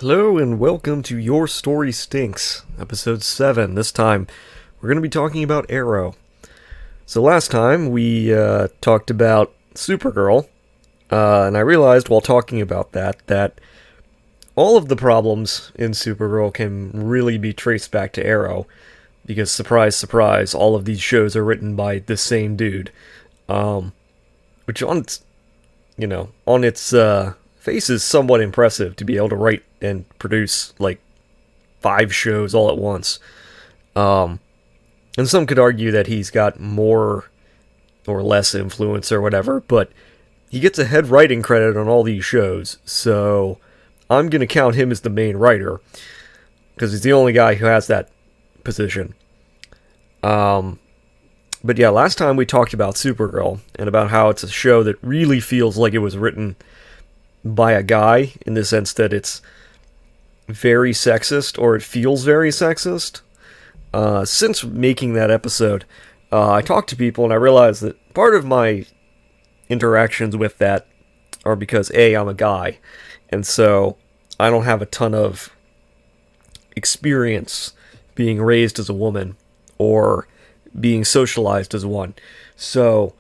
Hello and welcome to Your Story Stinks, episode 7. This time, we're going to be talking about Arrow. So last time, we talked about Supergirl, and I realized while talking about that all of the problems in Supergirl can really be traced back to Arrow, because surprise, surprise, all of these shows are written by the same dude. Which on its face is somewhat impressive to be able to write and produce like 5 shows all at once. And some could argue that he's got more or less influence or whatever, but he gets a head writing credit on all these shows, so I'm going to count him as the main writer, because he's the only guy who has that position. But yeah, last time we talked about Supergirl, and about how it's a show that really feels like it was written by a guy, in the sense that it's very sexist, or it feels very sexist. Since making that episode, I talked to people, and I realized that part of my interactions with that are because, A, I'm a guy, and so I don't have a ton of experience being raised as a woman, or being socialized as one. So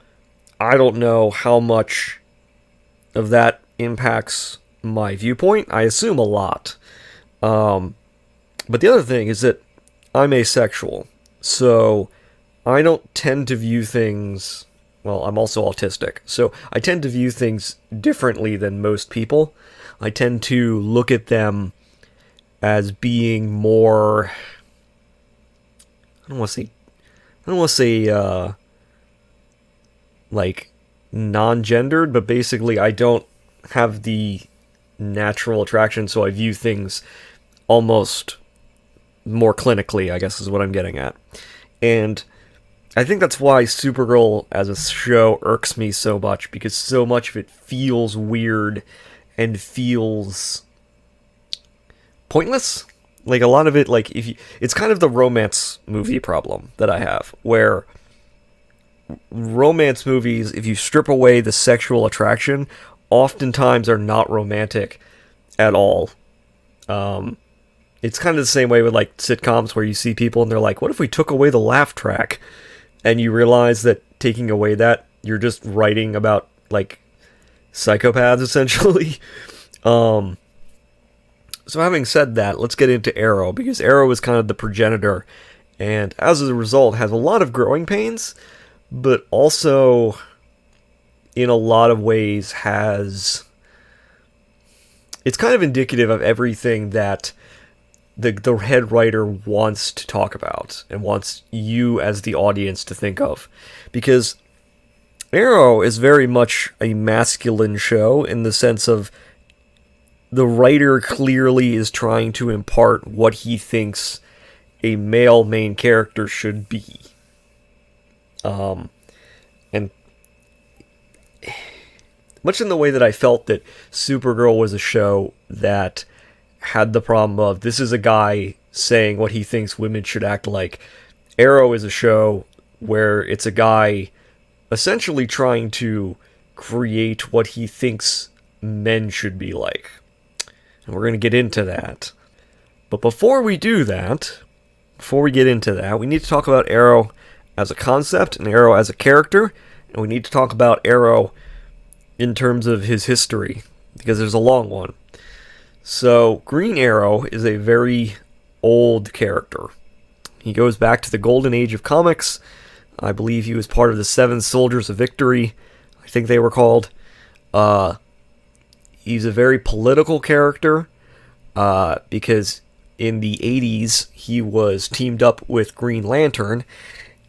I don't know how much of that impacts my viewpoint. I assume a lot. But the other thing is that I'm asexual, so I don't tend to view things... Well, I'm also autistic, so I tend to view things differently than most people. I tend to look at them as being more... I don't want to say like, non-gendered, but basically I don't have the natural attraction, so I view things almost more clinically, I guess is what I'm getting at. And I think that's why Supergirl as a show irks me so much, because so much of it feels weird and feels pointless. Like, a lot of it, like, it's kind of the romance movie problem that I have, where romance movies, if you strip away the sexual attraction, oftentimes are not romantic at all. It's kind of the same way with, like, sitcoms, where you see people and they're like, what if we took away the laugh track? And you realize that taking away that, you're just writing about, like, psychopaths, essentially. So having said that, let's get into Arrow, because Arrow is kind of the progenitor, and as a result has a lot of growing pains, but also, in a lot of ways, it's kind of indicative of everything that the head writer wants to talk about, and wants you as the audience to think of. Because Arrow is very much a masculine show, in the sense of the writer clearly is trying to impart what he thinks a male main character should be. And much in the way that I felt that Supergirl was a show that had the problem of, this is a guy saying what he thinks women should act like, Arrow is a show where it's a guy essentially trying to create what he thinks men should be like. And we're going to get into that. But before we do that, before we get into that, we need to talk about Arrow as a concept, and Arrow as a character, and we need to talk about Arrow in terms of his history, because there's a long one. So, Green Arrow is a very old character. He goes back to the golden age of comics. I believe he was part of the Seven Soldiers of Victory, I think they were called. He's a very political character, because in the 80s, he was teamed up with Green Lantern,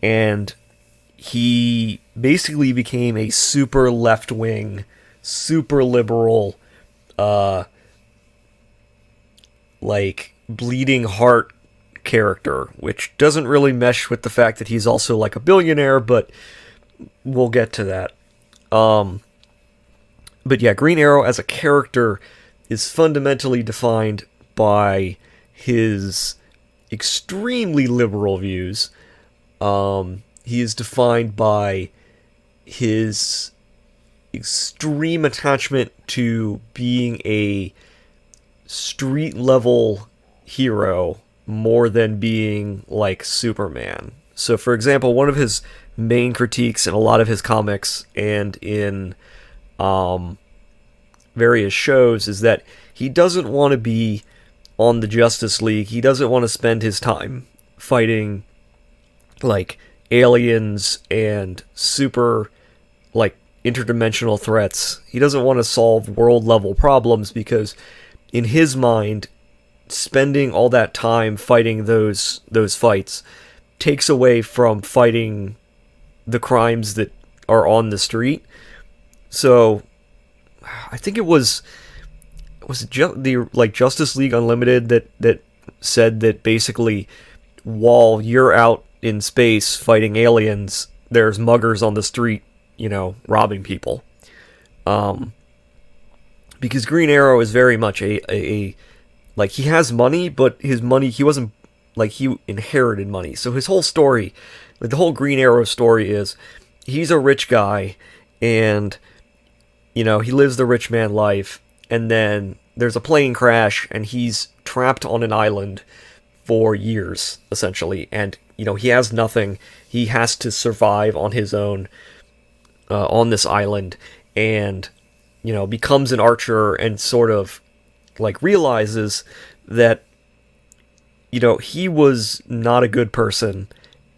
and he basically became a super left-wing, super liberal, like, bleeding heart character, which doesn't really mesh with the fact that he's also, like, a billionaire, but we'll get to that. But yeah, Green Arrow as a character is fundamentally defined by his extremely liberal views. He is defined by his extreme attachment to being a street level hero more than being like Superman. So, for example, one of his main critiques in a lot of his comics and in various shows is that he doesn't want to be on the Justice League. He doesn't want to spend his time fighting like aliens and super like interdimensional threats. He doesn't want to solve world level problems because in his mind spending all that time fighting those fights takes away from fighting the crimes that are on the street. So I think it was the like Justice League Unlimited that said that basically while you're out in space fighting aliens, there's muggers on the street, robbing people. Because Green Arrow is very much a like, he has money, but his money, he wasn't, like, he inherited money. So his whole story, like the whole Green Arrow story is, he's a rich guy, and, he lives the rich man life, and then there's a plane crash, and he's trapped on an island for years, essentially, and, he has nothing. He has to survive on his own, on this island, and, becomes an archer, and sort of, like, realizes that, he was not a good person,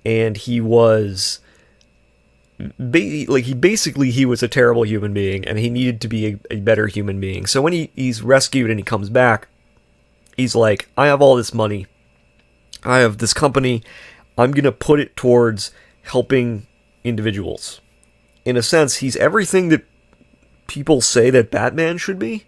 and he was, he was a terrible human being, and he needed to be a better human being. So when he's rescued and he comes back, he's like, I have all this money, I have this company, I'm gonna put it towards helping individuals. In a sense, he's everything that people say that Batman should be.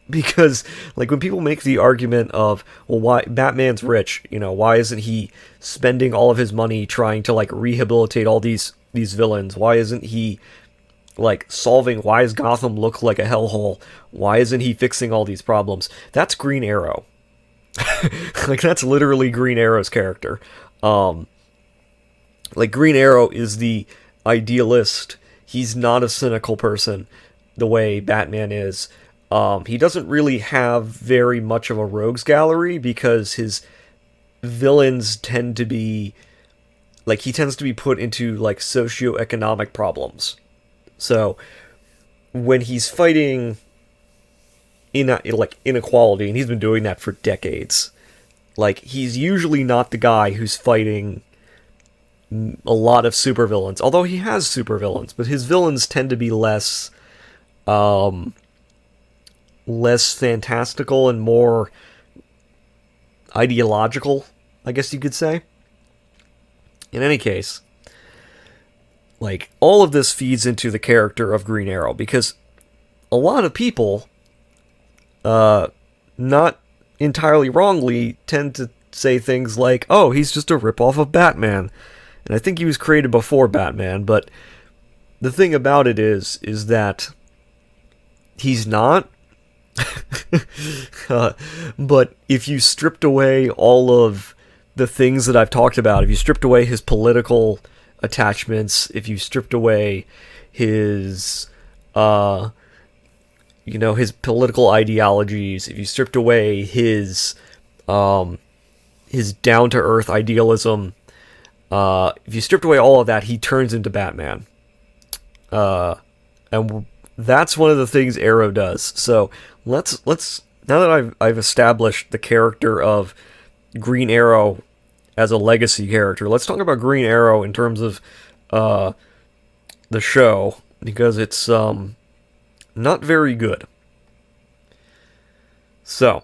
Because, like, when people make the argument of, well, why Batman's rich, why isn't he spending all of his money trying to, like, rehabilitate all these villains? Why isn't he, like, why does Gotham look like a hellhole? Why isn't he fixing all these problems? That's Green Arrow. Like, that's literally Green Arrow's character. Like, Green Arrow is the idealist. He's not a cynical person the way Batman is. He doesn't really have very much of a rogues gallery because his villains tend to be, like, he tends to be put into, like, socioeconomic problems. So, when he's fighting inequality, and he's been doing that for decades, like, he's usually not the guy who's fighting a lot of supervillains, although he has supervillains, but his villains tend to be less fantastical and more ideological, I guess you could say. In any case, like, all of this feeds into the character of Green Arrow, because a lot of people, not entirely wrongly, tend to say things like, oh, he's just a ripoff of Batman. And I think he was created before Batman, but the thing about it is that he's not. But if you stripped away all of the things that I've talked about, if you stripped away his political attachments, if you stripped away his, his political ideologies, if you stripped away his down-to-earth idealism, if you stripped away all of that, he turns into Batman. And that's one of the things Arrow does. So let's now that I've established the character of Green Arrow as a legacy character, let's talk about Green Arrow in terms of the show, because it's not very good. So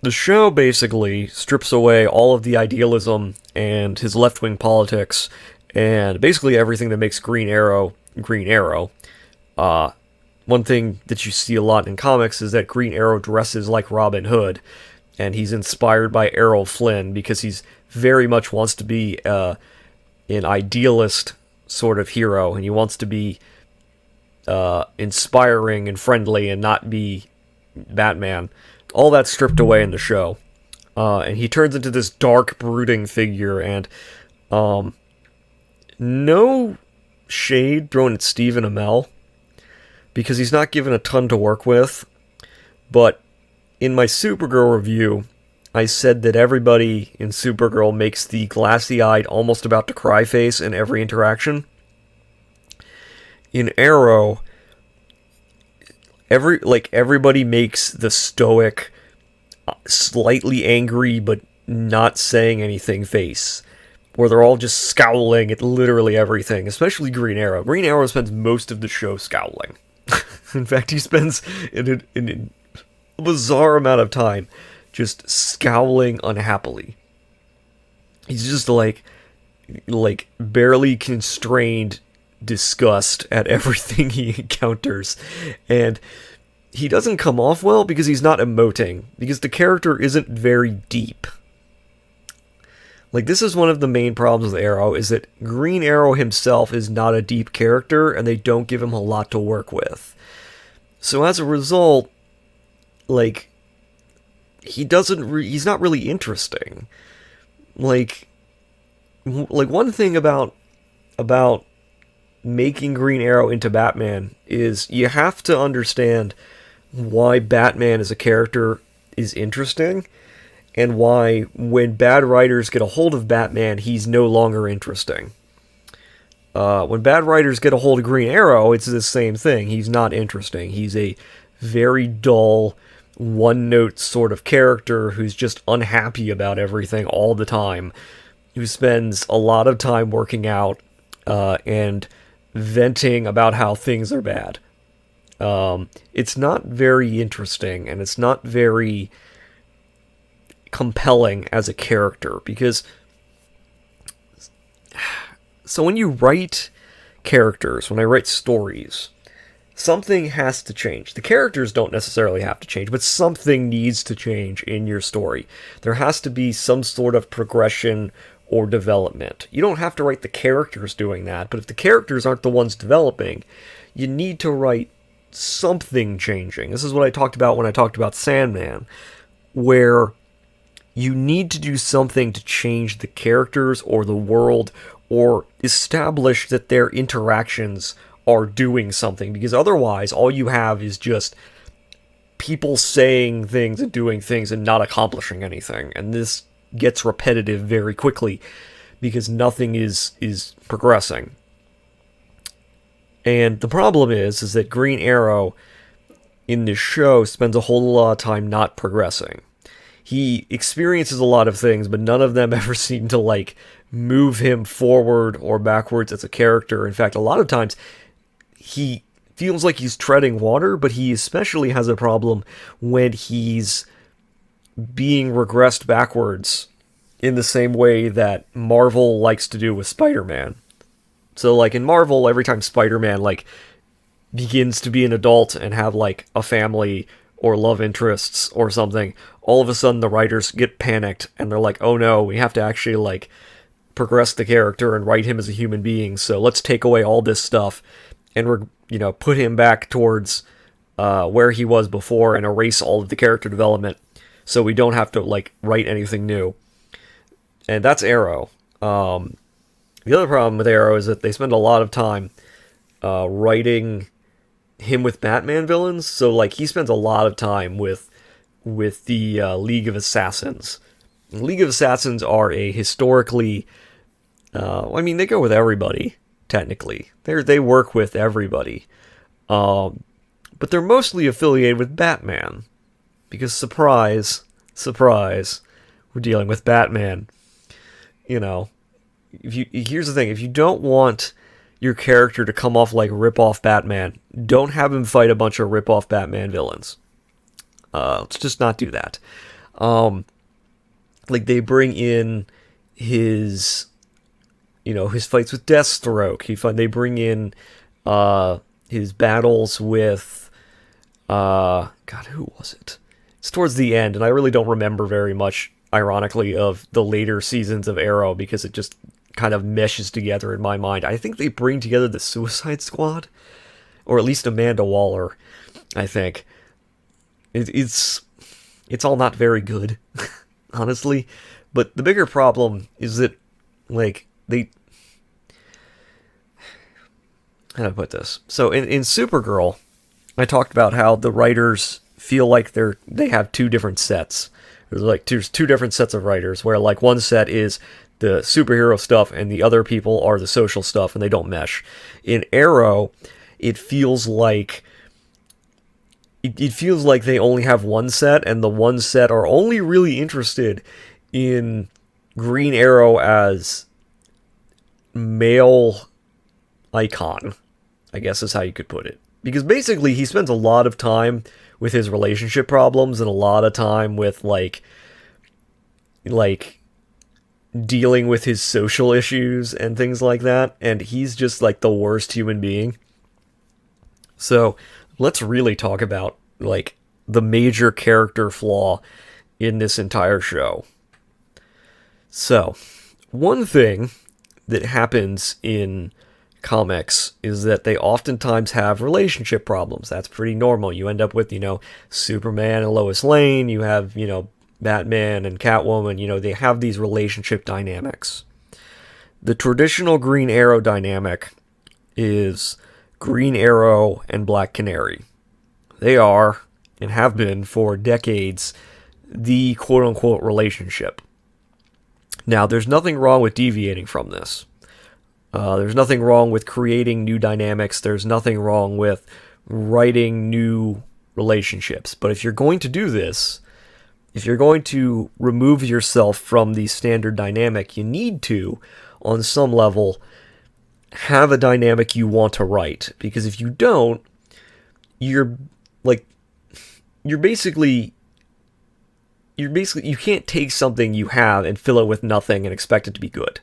the show basically strips away all of the idealism and his left-wing politics and basically everything that makes Green Arrow Green Arrow. One thing that you see a lot in comics is that Green Arrow dresses like Robin Hood, and he's inspired by Errol Flynn because he's very much wants to be an idealist sort of hero, and he wants to be inspiring and friendly and not be Batman. All that's stripped away in the show. And he turns into this dark, brooding figure, and no shade thrown at Stephen Amell, because he's not given a ton to work with, but in my Supergirl review, I said that everybody in Supergirl makes the glassy-eyed, almost about to cry face in every interaction. In Arrow, everybody makes the stoic, slightly angry but not saying anything face, where they're all just scowling at literally everything, especially Green Arrow. Green Arrow spends most of the show scowling. In fact, he spends an a bizarre amount of time just scowling unhappily. He's just like barely constrained disgust at everything he encounters. And he doesn't come off well because he's not emoting, because the character isn't very deep. Like, this is one of the main problems with Arrow, is that Green Arrow himself is not a deep character, and they don't give him a lot to work with. So as a result, like, he's not really interesting. Like one thing about making Green Arrow into Batman is you have to understand why Batman as a character is interesting, and why, when bad writers get a hold of Batman, he's no longer interesting. When bad writers get a hold of Green Arrow, it's the same thing. He's not interesting. He's a very dull, one-note sort of character who's just unhappy about everything all the time, who spends a lot of time working out and venting about how things are bad. It's not very interesting, and it's not very compelling as a character, because so when you write characters, when I write stories, something has to change. The characters don't necessarily have to change, but something needs to change in your story. There has to be some sort of progression or development. You don't have to write the characters doing that, but if the characters aren't the ones developing, you need to write something changing. This is what I talked about when I talked about Sandman, where you need to do something to change the characters or the world, or establish that their interactions are doing something, because otherwise all you have is just people saying things and doing things and not accomplishing anything. And this gets repetitive very quickly because nothing is progressing. And the problem is that Green Arrow in this show spends a whole lot of time not progressing. He experiences a lot of things, but none of them ever seem to, like, move him forward or backwards as a character. In fact, a lot of times he feels like he's treading water, but he especially has a problem when he's being regressed backwards in the same way that Marvel likes to do with Spider-Man. So, like, in Marvel, every time Spider-Man, like, begins to be an adult and have, like, a family or love interests or something, all of a sudden the writers get panicked and they're like, oh no, we have to actually, like, progress the character and write him as a human being, so let's take away all this stuff and put him back towards where he was before and erase all of the character development so we don't have to, like, write anything new. And that's Arrow. The other problem with Arrow is that they spend a lot of time writing him with Batman villains, so, like, he spends a lot of time with the League of Assassins. The League of Assassins are a historically, they go with everybody, technically. They work with everybody. But they're mostly affiliated with Batman. Because, surprise, we're dealing with Batman. Here's the thing, if you don't want your character to come off like rip-off Batman, don't have him fight a bunch of rip-off Batman villains. Let's just not do that. They bring in his fights with Deathstroke. They bring in his battles with who was it? It's towards the end, and I really don't remember very much, ironically, of the later seasons of Arrow because it just kind of meshes together in my mind. I think they bring together the Suicide Squad, or at least Amanda Waller, I think. It's all not very good, honestly. But the bigger problem is that, like, how do I put this? So in Supergirl, I talked about how the writers feel like they have two different sets. There's two different sets of writers, where like one set is the superhero stuff and the other people are the social stuff, and they don't mesh. In Arrow, it feels like they only have one set, and the one set are only really interested in Green Arrow as male icon, I guess is how you could put it. Because basically he spends a lot of time with his relationship problems and a lot of time with like dealing with his social issues and things like that, and he's just like the worst human being. So let's really talk about like the major character flaw in this entire show. So, one thing that happens in comics is that they oftentimes have relationship problems. That's pretty normal. You end up with, Superman and Lois Lane, you have, Batman and Catwoman, they have these relationship dynamics. The traditional Green Arrow dynamic is Green Arrow and Black Canary. They are, and have been for decades, the quote-unquote relationship. Now, there's nothing wrong with deviating from this. There's nothing wrong with creating new dynamics. There's nothing wrong with writing new relationships. But if you're going to do this, if you're going to remove yourself from the standard dynamic, you need to, on some level, have a dynamic you want to write. Because if you don't, you can't take something you have and fill it with nothing and expect it to be good.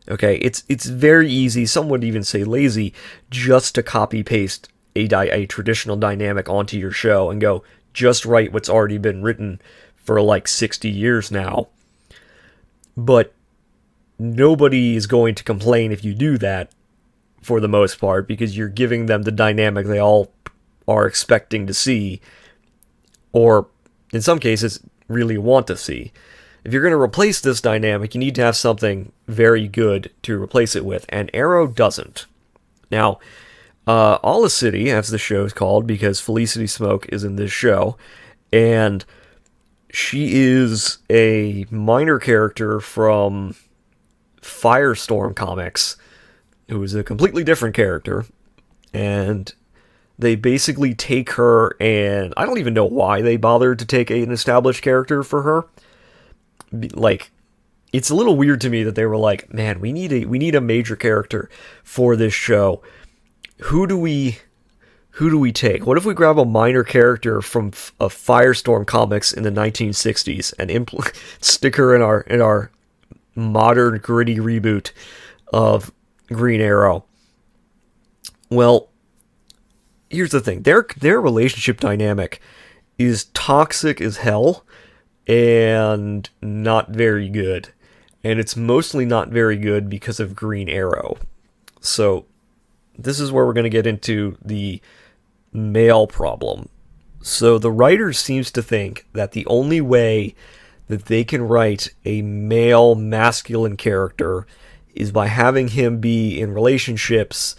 Okay, it's very easy, some would even say lazy, just to copy paste a traditional dynamic onto your show and go, just write what's already been written for like 60 years now. But nobody is going to complain if you do that, for the most part, because you're giving them the dynamic they all are expecting to see, or in some cases really want to see. If you're going to replace this dynamic, you need to have something very good to replace it with, and Arrow doesn't. Now, City, as the show is called, because Felicity Smoke is in this show, and she is a minor character from Firestorm Comics, who is a completely different character, and they basically take her, and I don't even know why they bothered to take an established character for her. Like, it's a little weird to me that they were like, man, we need a major character for this show. Who do we take? What if we grab a minor character from a Firestorm Comics in the 1960s and stick her in our modern gritty reboot of Green Arrow? Well, here's the thing. Their relationship dynamic is toxic as hell and not very good. And it's mostly not very good because of Green Arrow. So this is where we're going to get into the male problem. So the writers seems to think that the only way that they can write a male masculine character is by having him be in relationships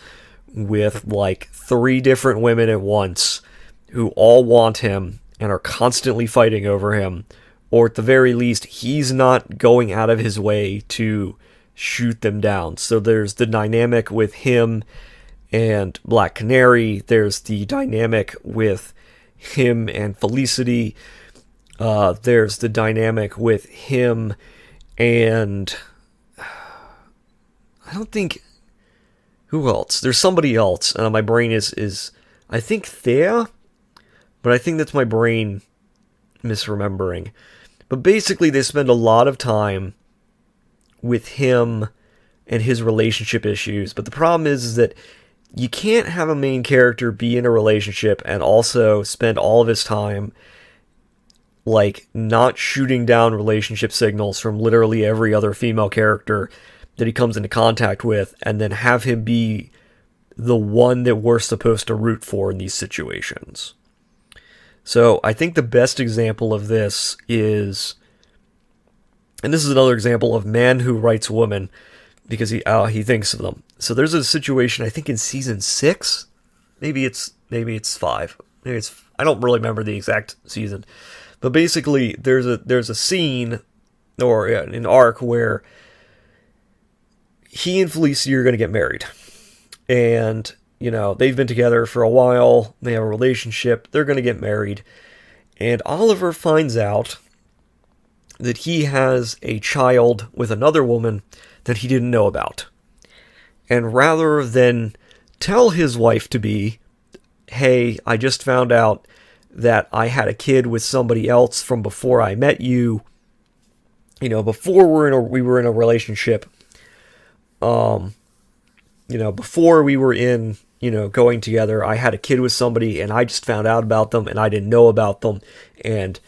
with like 3 different women at once who all want him and are constantly fighting over him, or at the very least, he's not going out of his way to shoot them down. So there's the dynamic with him and Black Canary, there's the dynamic with him and Felicity, there's the dynamic with him and I don't think, who else? There's somebody else. My brain is I think Thea, but I think that's my brain misremembering. But basically, they spend a lot of time with him and his relationship issues. But the problem is that you can't have a main character be in a relationship and also spend all of his time like not shooting down relationship signals from literally every other female character that he comes into contact with, and then have him be the one that we're supposed to root for in these situations. So I think the best example of this is, and this is another example of man who writes woman because he thinks of them. So there's a situation, I think in season 6, maybe it's 5, maybe it's I don't really remember the exact season, but basically there's a scene or an arc where he and Felicity are going to get married, and they've been together for a while. They have a relationship. They're going to get married, and Oliver finds out that he has a child with another woman that he didn't know about. And rather than tell his wife-to-be, hey, I just found out that I had a kid with somebody else from before I met you, before we were in a relationship, before we were in, going together, I had a kid with somebody and I just found out about them and I didn't know about them. And,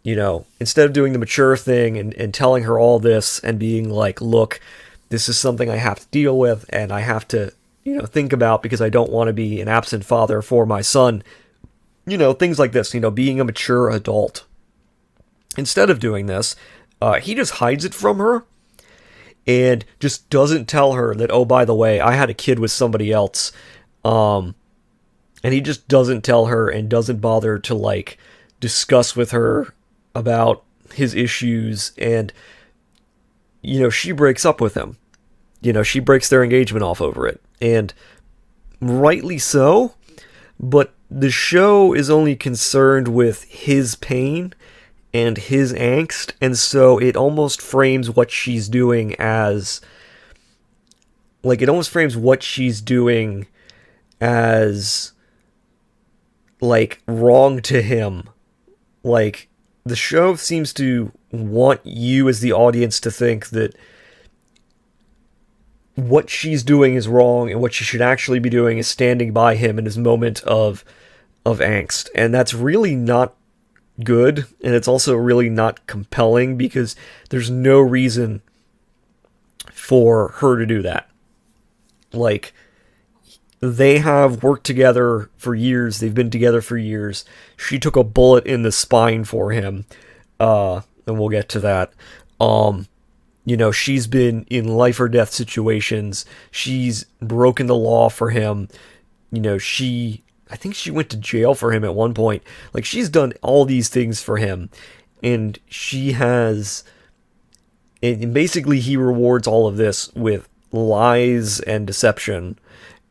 instead of doing the mature thing and telling her all this and being like, look, this is something I have to deal with and I have to, think about because I don't want to be an absent father for my son, things like this, being a mature adult. Instead of doing this, he just hides it from her and just doesn't tell her that, oh, by the way, I had a kid with somebody else. And he just doesn't tell her and doesn't bother to, discuss with her about his issues. And, she breaks up with him. She breaks their engagement off over it. And rightly so, but the show is only concerned with his pain and his angst, and so it almost frames what she's doing as wrong to him. The show seems to want you as the audience to think that what she's doing is wrong and what she should actually be doing is standing by him in his moment of angst. And that's really not good, and it's also really not compelling because there's no reason for her to do that. They have worked together for years. They've been together for years. She took a bullet in the spine for him, and we'll get to that. She's been in life or death situations. She's broken the law for him. I think she went to jail for him at one point. She's done all these things for him. And she has... And basically he rewards all of this with lies and deception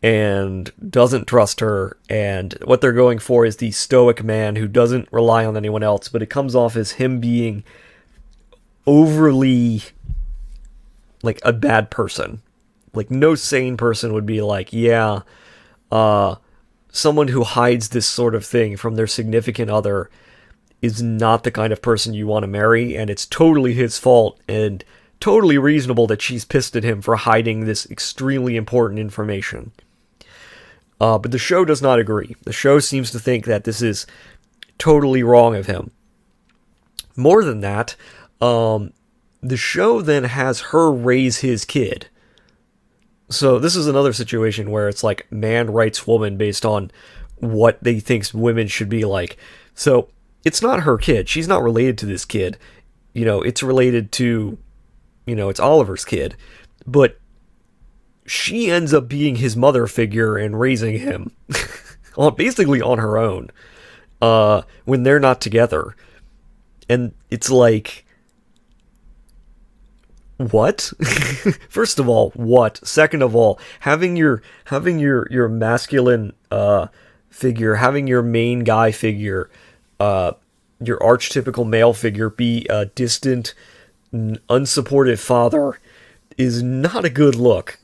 and doesn't trust her. And what they're going for is the stoic man who doesn't rely on anyone else. But it comes off as him being overly... a bad person. No sane person would be someone who hides this sort of thing from their significant other is not the kind of person you want to marry, and it's totally his fault, and totally reasonable that she's pissed at him for hiding this extremely important information. But the show does not agree. The show seems to think that this is totally wrong of him. More than that, the show then has her raise his kid. So this is another situation where it's man writes woman based on what they think women should be like. So it's not her kid. She's not related to this kid. It's related to, it's Oliver's kid. But she ends up being his mother figure and raising him basically on her own when they're not together. And it's what? First of all, what? Second of all, having your masculine figure, having your main guy figure, your archetypical male figure be a distant, unsupportive father is not a good look.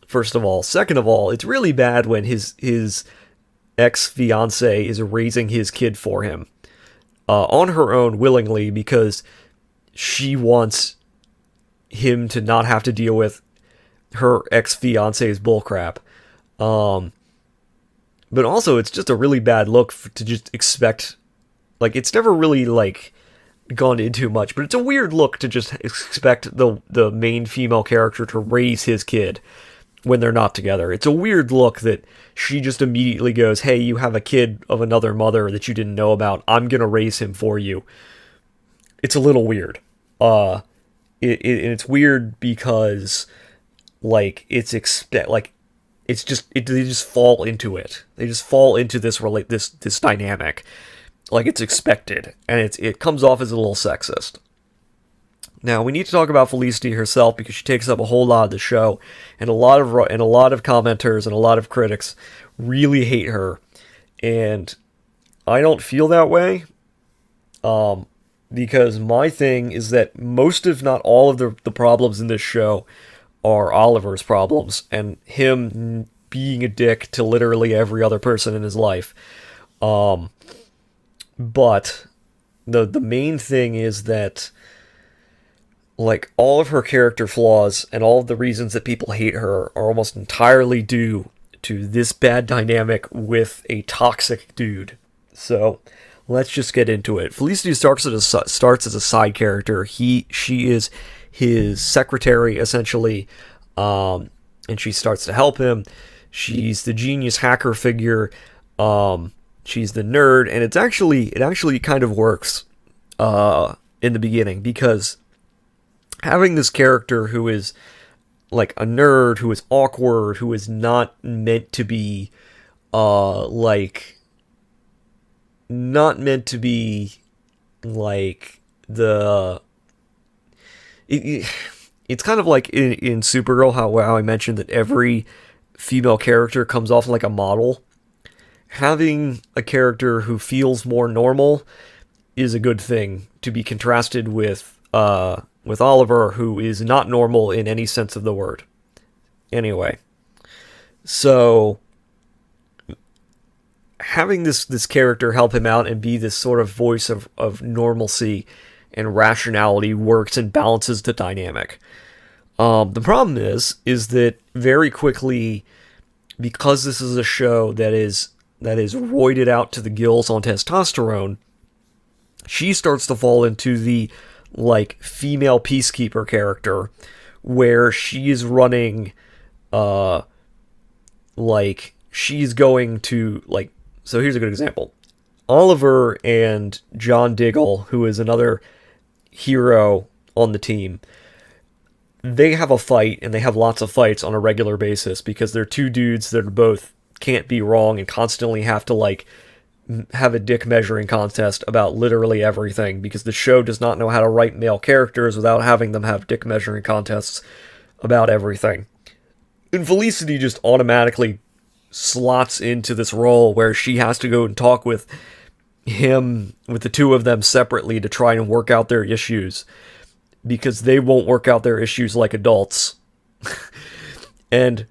First of all. Second of all, it's really bad when his ex-fiancée is raising his kid for him on her own willingly because she wants him to not have to deal with her ex-fiance's bullcrap. But also, it's just a really bad look to just expect... it's never really, gone into much, but it's a weird look to just expect the main female character to raise his kid when they're not together. It's a weird look that she just immediately goes, hey, you have a kid of another mother that you didn't know about. I'm gonna raise him for you. It's a little weird. It's weird because, it's they just fall into it. They just fall into this this dynamic, like it's expected, and it comes off as a little sexist. Now we need to talk about Felicity herself because she takes up a whole lot of the show, and a lot of commenters and a lot of critics really hate her, and I don't feel that way. Because my thing is that most, if not all, of the problems in this show are Oliver's problems, and him being a dick to literally every other person in his life. But the main thing is that, like, all of her character flaws and all of the reasons that people hate her are almost entirely due to this bad dynamic with a toxic dude. So let's just get into it. Felicity starts as a side character. She is his secretary, essentially, and she starts to help him. She's the genius hacker figure. She's the nerd, and it actually kind of works in the beginning, because having this character who is like a nerd, who is awkward, who is not meant to be not meant to be like the... It's kind of like in Supergirl, how I mentioned that every female character comes off like a model. Having a character who feels more normal is a good thing, to be contrasted with Oliver, who is not normal in any sense of the word. Anyway, so having this character help him out and be this sort of voice of normalcy and rationality works and balances the dynamic. The problem is that very quickly, because this is a show that is roided out to the gills on testosterone, she starts to fall into the like female peacekeeper character, where she is running like she's going to like... So here's a good example. Oliver and John Diggle, who is another hero on the team, they have a fight, and they have lots of fights on a regular basis, because they're two dudes that are both can't be wrong and constantly have to like have a dick measuring contest about literally everything, because the show does not know how to write male characters without having them have dick measuring contests about everything. And Felicity just automatically slots into this role where she has to go and talk with the two of them separately to try and work out their issues, because they won't work out their issues like adults. And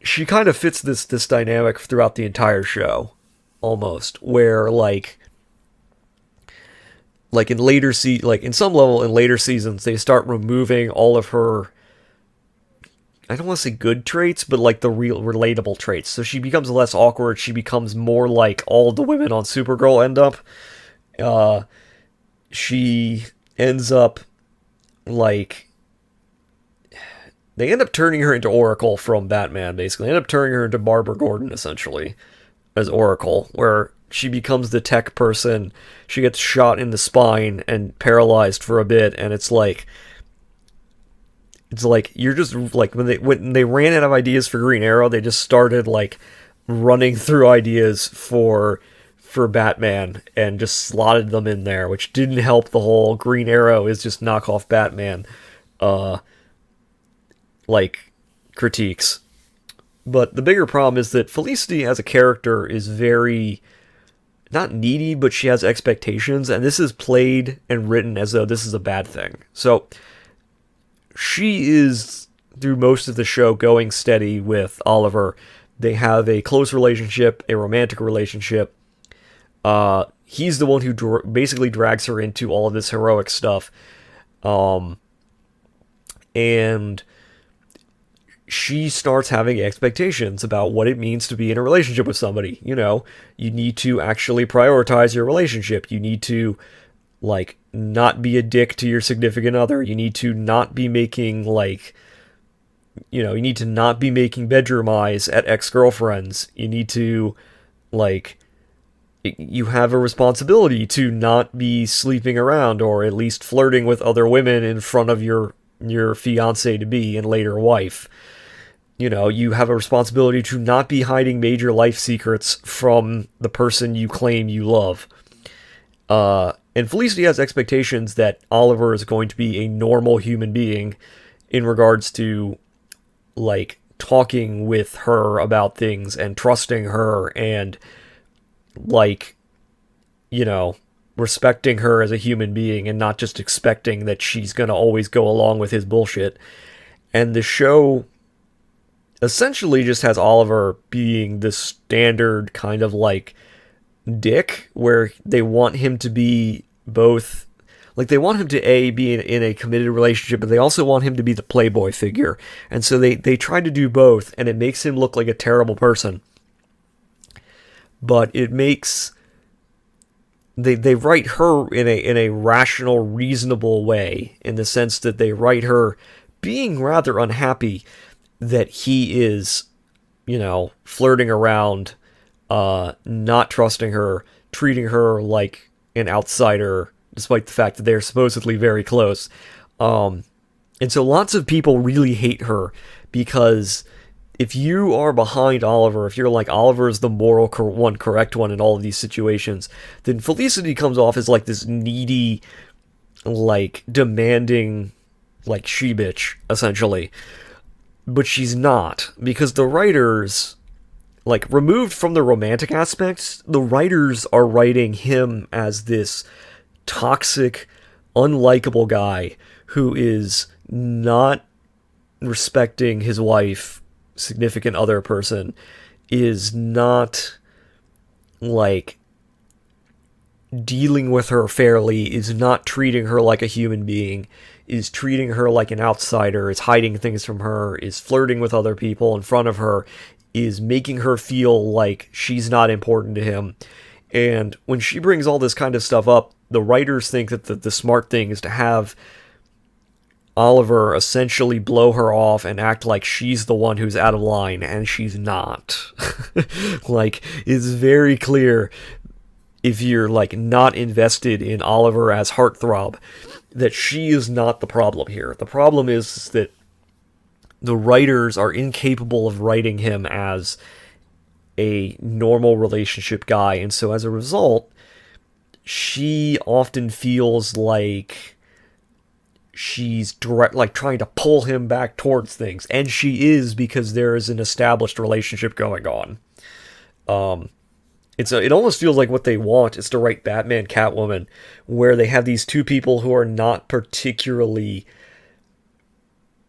she kind of fits this dynamic throughout the entire show, almost, where like in later in some level in later seasons, they start removing all of her, I don't want to say good traits, but like the real relatable traits. So she becomes less awkward. She becomes more like all the women on Supergirl end up. She ends up like... They end up turning her into Oracle from Batman, basically. They end up turning her into Barbara Gordon, essentially, as Oracle, where she becomes the tech person. She gets shot in the spine and paralyzed for a bit, and it's like you're just like when they ran out of ideas for Green Arrow, they just started like running through ideas for Batman and just slotted them in there, which didn't help the whole Green Arrow is just knockoff Batman like critiques. But the bigger problem is that Felicity as a character is very not needy, but she has expectations, and this is played and written as though this is a bad thing. So she is, through most of the show, going steady with Oliver. They have a close relationship, a romantic relationship. He's the one who basically drags her into all of this heroic stuff. And she starts having expectations about what it means to be in a relationship with somebody. You know, you need to actually prioritize your relationship. You need to, like, not be a dick to your significant other. You need to not be making, like, you know, you need to not be making bedroom eyes at ex-girlfriends. You need to, like, you have a responsibility to not be sleeping around or at least flirting with other women in front of your fiancé-to-be and later wife. you have a responsibility to not be hiding major life secrets from the person you claim you love. And Felicity has expectations that Oliver is going to be a normal human being in regards to, like, talking with her about things and trusting her and, like, respecting her as a human being and not just expecting that she's going to always go along with his bullshit. And the show essentially just has Oliver being this standard kind of, like, dick, where they want him to be both, like, they want him to be in a committed relationship, but they also want him to be the playboy figure. And so they try to do both, and it makes him look like a terrible person. But it makes they write her in a rational, reasonable way, in the sense that they write her being rather unhappy that he is, flirting around, not trusting her, treating her like an outsider, despite the fact that they're supposedly very close. And so lots of people really hate her, because if you are behind Oliver, if you're like, Oliver is the moral correct one in all of these situations, then Felicity comes off as like this needy, like, demanding, like, she-bitch, essentially. But she's not, because the writers, like, removed from the romantic aspects, the writers are writing him as this toxic, unlikable guy who is not respecting his wife, significant other person, is not, like, dealing with her fairly, is not treating her like a human being, is treating her like an outsider, is hiding things from her, is flirting with other people in front of her, is making her feel like she's not important to him. And when she brings all this kind of stuff up, the writers think that the smart thing is to have Oliver essentially blow her off and act like she's the one who's out of line, and she's not. Like, it's very clear, if you're, like, not invested in Oliver as heartthrob, that she is not the problem here. The problem is that the writers are incapable of writing him as a normal relationship guy, and so as a result, she often feels like she's trying to pull him back towards things, and she is, because there is an established relationship going on. It almost feels like what they want is to write Batman Catwoman, where they have these two people who are not particularly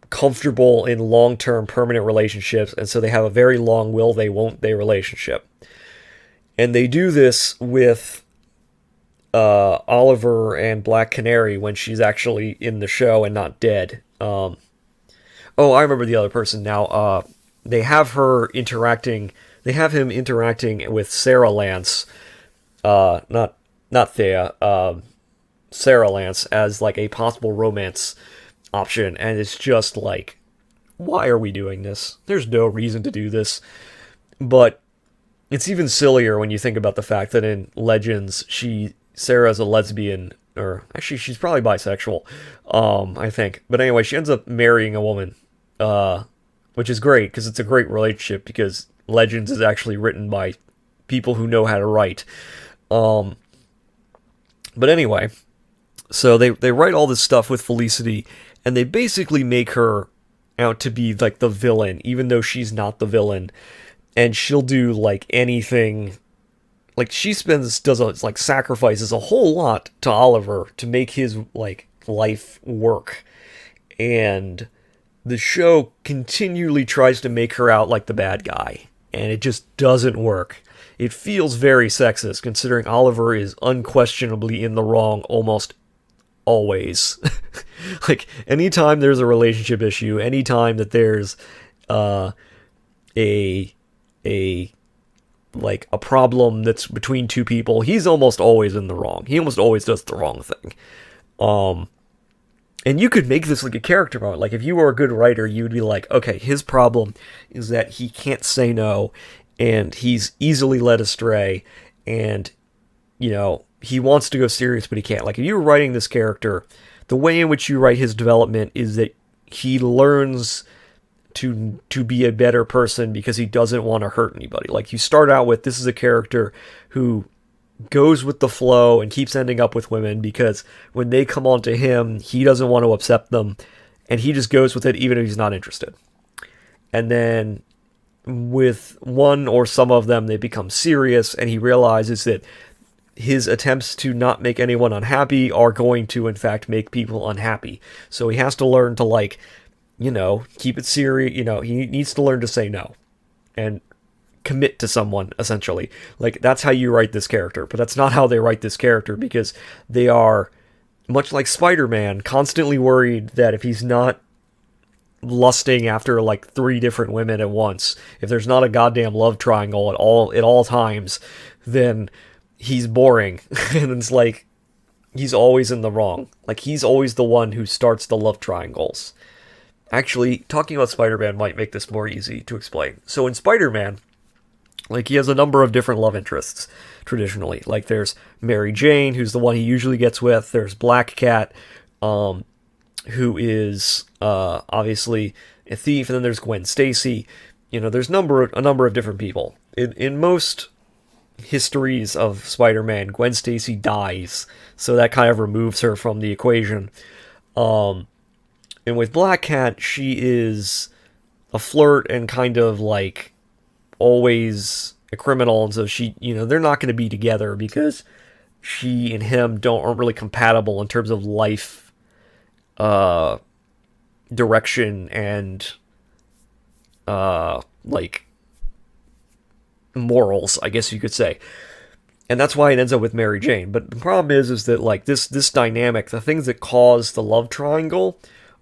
comfortable in long-term permanent relationships, and so they have a very long will they won't they relationship. And they do this with Oliver and Black Canary when she's actually in the show and not dead. I remember the other person now. They have him interacting with Sarah Lance, not Thea, Sarah Lance, as, like, a possible romance option, and it's just like, why are we doing this? There's no reason to do this. But it's even sillier when you think about the fact that in Legends, Sarah's a lesbian, or actually she's probably bisexual, I think. But anyway, she ends up marrying a woman, which is great, because it's a great relationship, because Legends is actually written by people who know how to write. But anyway, so they write all this stuff with Felicity, and they basically make her out to be, like, the villain, even though she's not the villain. And she'll do, like, anything. Like, she sacrifices a whole lot to Oliver to make his, like, life work. And the show continually tries to make her out like the bad guy, and it just doesn't work. It feels very sexist, considering Oliver is unquestionably in the wrong almost always. Like, anytime there's a relationship issue, anytime that there's a problem that's between two people, he's almost always in the wrong. He almost always does the wrong thing. And you could make this like a character moment. Like, if you were a good writer, you'd be like, okay, his problem is that he can't say no, and he's easily led astray, and, he wants to go serious, but he can't. Like, if you were writing this character, the way in which you write his development is that he learns to be a better person because he doesn't want to hurt anybody. Like, you start out with, this is a character who goes with the flow and keeps ending up with women because when they come on to him, he doesn't want to upset them, and he just goes with it even if he's not interested. And then with one or some of them, they become serious, and he realizes that his attempts to not make anyone unhappy are going to, in fact, make people unhappy. So he has to learn to, like, keep it serious. He needs to learn to say no and commit to someone, essentially. Like, that's how you write this character, but that's not how they write this character, because they are, much like Spider-Man, constantly worried that if he's not lusting after like 3 different women at once, if there's not a goddamn love triangle at all times, then he's boring. And it's like, he's always in the wrong. Like, he's always the one who starts the love triangles. Actually, talking about Spider-Man might make this more easy to explain. So in Spider-Man, like, he has a number of different love interests, traditionally. Like, there's Mary Jane, who's the one he usually gets with. There's Black Cat, who is obviously a thief. And then there's Gwen Stacy. There's a number of different people. In most histories of Spider-Man, Gwen Stacy dies, so that kind of removes her from the equation. And with Black Cat, she is a flirt and kind of like always a criminal, and so she, they're not going to be together because she and him aren't really compatible in terms of life direction and like morals, I guess you could say. And that's why it ends up with Mary Jane. But the problem is that, like, this dynamic, the things that cause the love triangle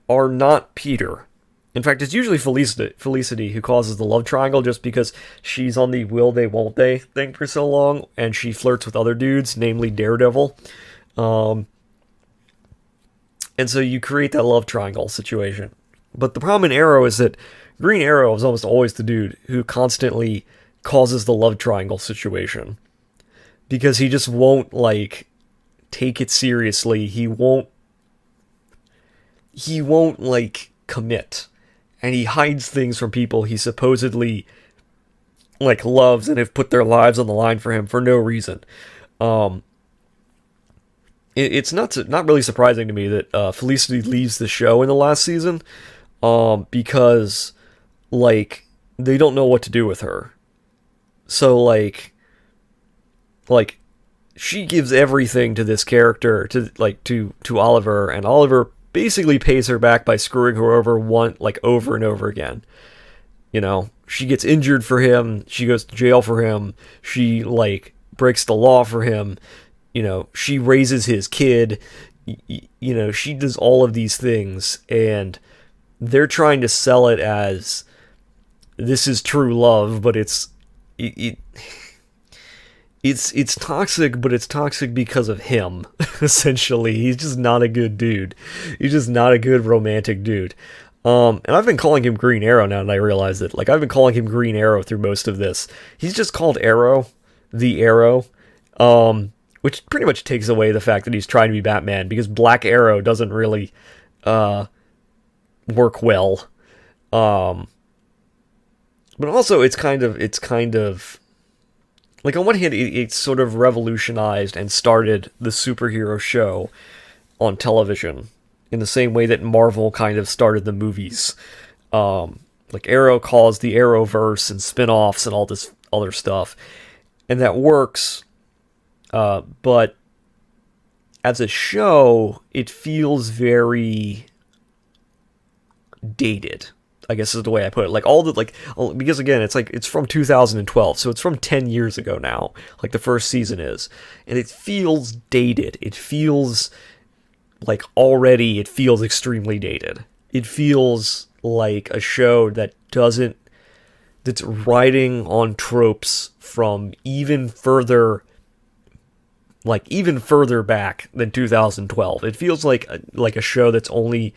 are not Peter. In fact, it's usually Felicity who causes the love triangle, just because she's on the will they, won't they thing for so long, and she flirts with other dudes, namely Daredevil. And so you create that love triangle situation. But the problem in Arrow is that Green Arrow is almost always the dude who constantly causes the love triangle situation. Because he just won't, like, take it seriously. He won't, like, commit. And he hides things from people he supposedly, like, loves and have put their lives on the line for him for no reason. It's not really surprising to me that Felicity leaves the show in the last season, because, like, they don't know what to do with her. So, like, she gives everything to this character, to Oliver, and Oliver basically pays her back by screwing her over over and over again. She gets injured for him, she goes to jail for him, she, like, breaks the law for him, she raises his kid, she does all of these things, and they're trying to sell it as this is true love, but it's toxic, but it's toxic because of him, essentially. He's just not a good dude. He's just not a good romantic dude. And I've been calling him Green Arrow now that I realize it. Like, I've been calling him Green Arrow through most of this. He's just called Arrow, the Arrow, which pretty much takes away the fact that he's trying to be Batman, because Black Arrow doesn't really work well. But also, it's kind of like, on one hand, it sort of revolutionized and started the superhero show on television in the same way that Marvel kind of started the movies. Like, Arrow caused the Arrowverse and spin-offs and all this other stuff. And that works, but as a show, it feels very dated, I guess is the way I put it. Like, because again, it's from 2012, so it's from 10 years ago now, like the first season is. And it feels dated. It feels like it feels extremely dated. It feels like a show that's riding on tropes from even further back than 2012. It feels like a show that's only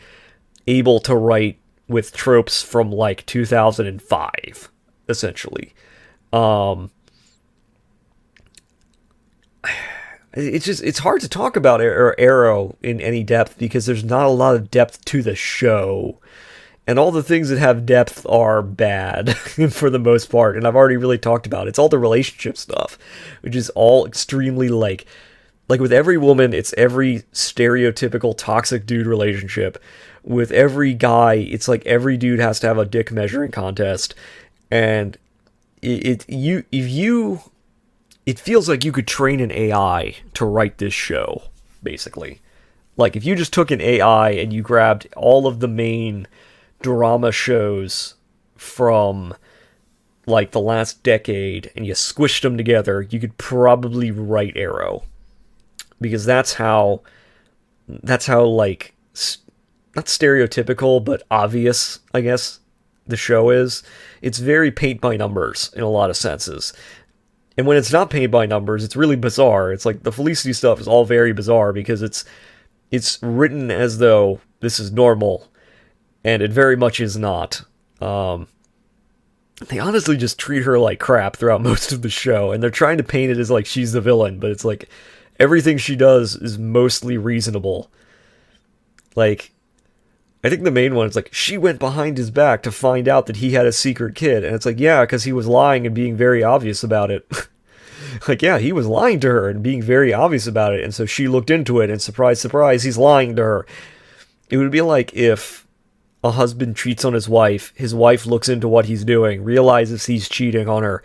able to write with tropes from, like, 2005, essentially. It's hard to talk about Arrow in any depth, because there's not a lot of depth to the show. And all the things that have depth are bad for the most part. And I've already really talked about it. It's all the relationship stuff, which is all extremely like with every woman, it's every stereotypical toxic dude relationship. With every guy, it's like every dude has to have a dick measuring contest. And it feels like you could train an AI to write this show, basically. Like if you just took an AI and you grabbed all of the main drama shows from like the last decade and you squished them together, you could probably write Arrow. Because that's how like not stereotypical but obvious, I guess, the show is. It's very paint by numbers in a lot of senses. And when it's not paint by numbers, it's really bizarre. It's like the Felicity stuff is all very bizarre because it's written as though this is normal, and it very much is not. They honestly just treat her like crap throughout most of the show, and they're trying to paint it as like she's the villain, but it's like everything she does is mostly reasonable. Like, I think the main one is like, she went behind his back to find out that he had a secret kid. And it's like, yeah, because he was lying and being very obvious about it. Like, yeah, he was lying to her and being very obvious about it. And so she looked into it and surprise, surprise, he's lying to her. It would be like if a husband cheats on his wife looks into what he's doing, realizes he's cheating on her,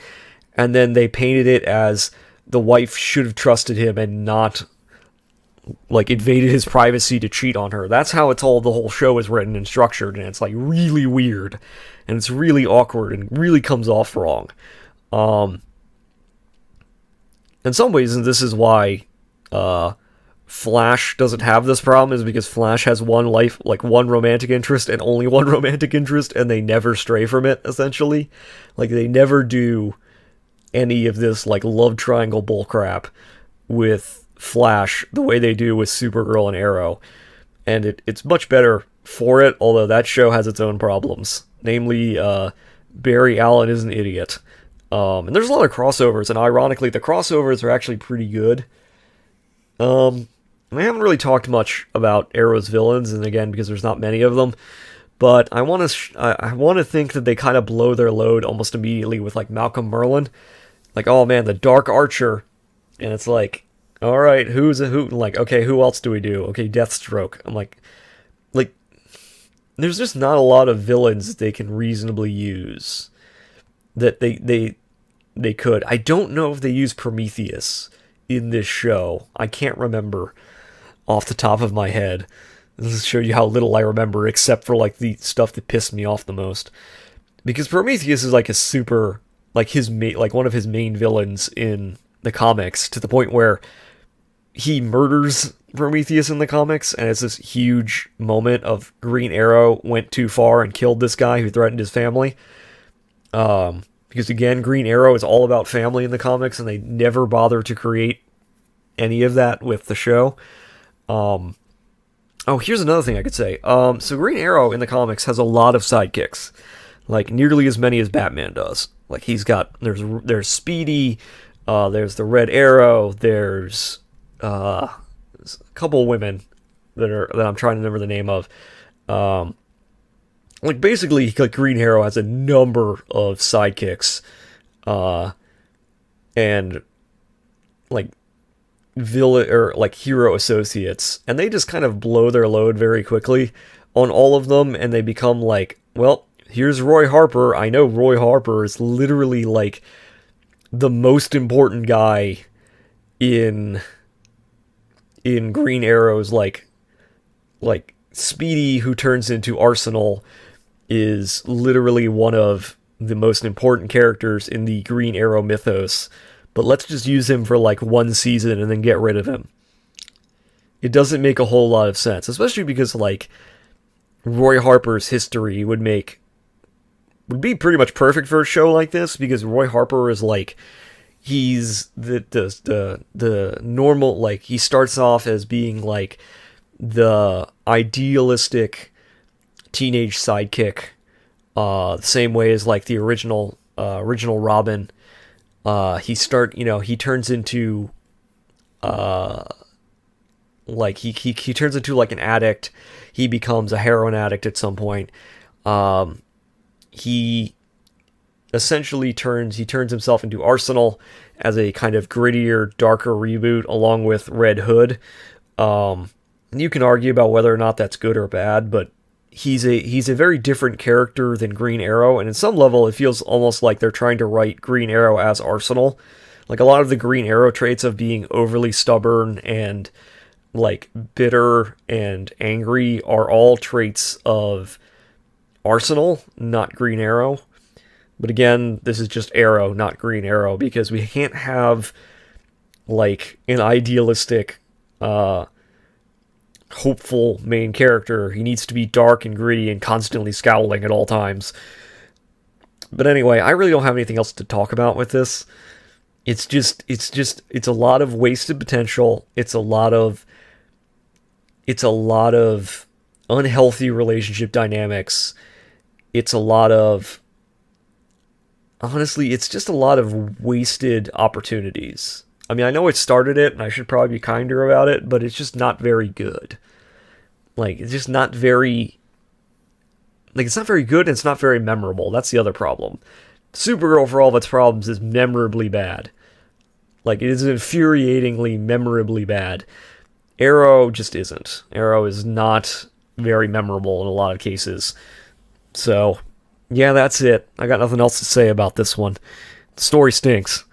and then they painted it as the wife should have trusted him and not like invaded his privacy to cheat on her. That's how the whole show is written and structured, and it's like really weird and it's really awkward and really comes off wrong. In some ways, and this is why Flash doesn't have this problem, is because Flash has one romantic interest and only one romantic interest, and they never stray from it, essentially. Like, they never do any of this like love triangle bullcrap with Flash the way they do with Supergirl and Arrow, and it's much better for it, although that show has its own problems. Namely, Barry Allen is an idiot, and there's a lot of crossovers, and ironically the crossovers are actually pretty good. I haven't really talked much about Arrow's villains, and again, because there's not many of them, but I want to think that they kind of blow their load almost immediately with like Malcolm Merlyn. Like, oh man, the Dark Archer. And it's like, all right, who's a hoot? Like, okay, who else do we do? Okay, Deathstroke. I'm like, there's just not a lot of villains that they can reasonably use that they could. I don't know if they use Prometheus in this show. I can't remember off the top of my head. This will show you how little I remember, except for like the stuff that pissed me off the most. Because Prometheus is like a super, like one of his main villains in the comics, to the point where he murders Prometheus in the comics, and it's this huge moment of Green Arrow went too far and killed this guy who threatened his family. Because again, Green Arrow is all about family in the comics, and they never bother to create any of that with the show. Oh, here's another thing I could say. So Green Arrow in the comics has a lot of sidekicks, like nearly as many as Batman does. Like there's Speedy, there's the Red Arrow, there's a couple women that I'm trying to remember the name of. Like basically, like Green Arrow has a number of sidekicks, and like villain or like hero associates, and they just kind of blow their load very quickly on all of them, and they become like, well, here's Roy Harper. I know Roy Harper is literally like the most important guy in Green Arrow's like Speedy, who turns into Arsenal, is literally one of the most important characters in the Green Arrow mythos, but let's just use him for like one season and then get rid of him. It doesn't make a whole lot of sense, especially because like Roy Harper's history would be pretty much perfect for a show like this, because Roy Harper is like, he's the normal, like he starts off as being like the idealistic teenage sidekick, the same way as like the original Robin. He turns into like he turns into like an addict. He becomes a heroin addict at some point. He essentially turns himself into Arsenal as a kind of grittier, darker reboot, along with Red Hood. You can argue about whether or not that's good or bad, but he's a very different character than Green Arrow, and in some level, it feels almost like they're trying to write Green Arrow as Arsenal. Like a lot of the Green Arrow traits of being overly stubborn and like bitter and angry are all traits of Arsenal, not Green Arrow. But again, this is just Arrow, not Green Arrow, because we can't have like an idealistic, hopeful main character. He needs to be dark and gritty and constantly scowling at all times. But anyway, I really don't have anything else to talk about with this. It's a lot of wasted potential. It's a lot of unhealthy relationship dynamics. It's a lot of, honestly, it's just a lot of wasted opportunities. I mean, I know it started it, and I should probably be kinder about it, but it's just not very good. Like, it's just not very... Like, it's not very good, and it's not very memorable. That's the other problem. Supergirl, for all of its problems, is memorably bad. Like, it is infuriatingly, memorably bad. Arrow just isn't. Arrow is not very memorable in a lot of cases. So, yeah, that's it. I got nothing else to say about this one. The story stinks.